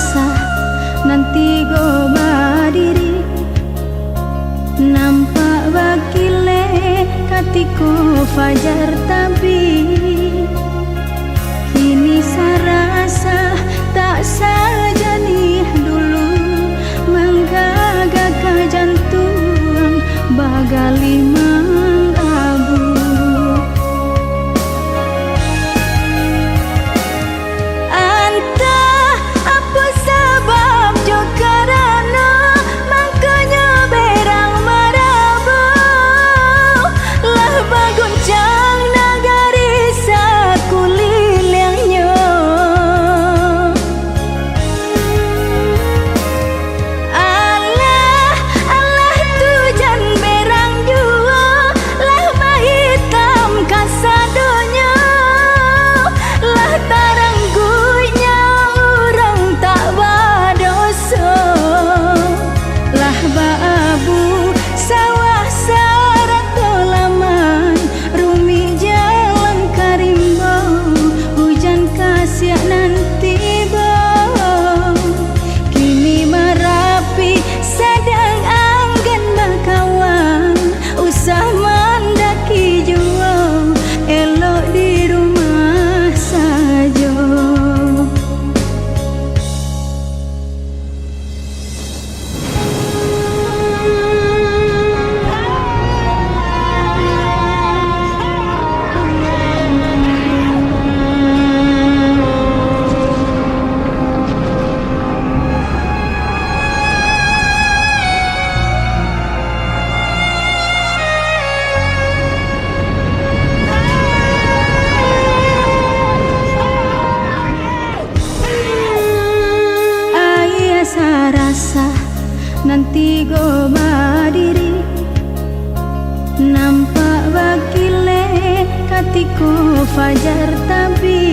rasa nanti go berdiri nampak wakile katiku fajar tapi kini sarasa tak sajani dulu menggagak jantung bagali mengabu. Entah apa sebab jo karena makanya berang merabu lah baguncang nagari sakulilangnya. Allah Allah tujan berang jua lah mahitam kasadonya lah taranggunya orang tak berdosa lah baabu sawah sarat tolaman rumi jalan karimbau hujan kasih nanti bau kini merapi sedang anggan bakawan usah mendaki jua elok di rumah saja. Rasa nanti go berdiri nampak wakile katiku fajar tapi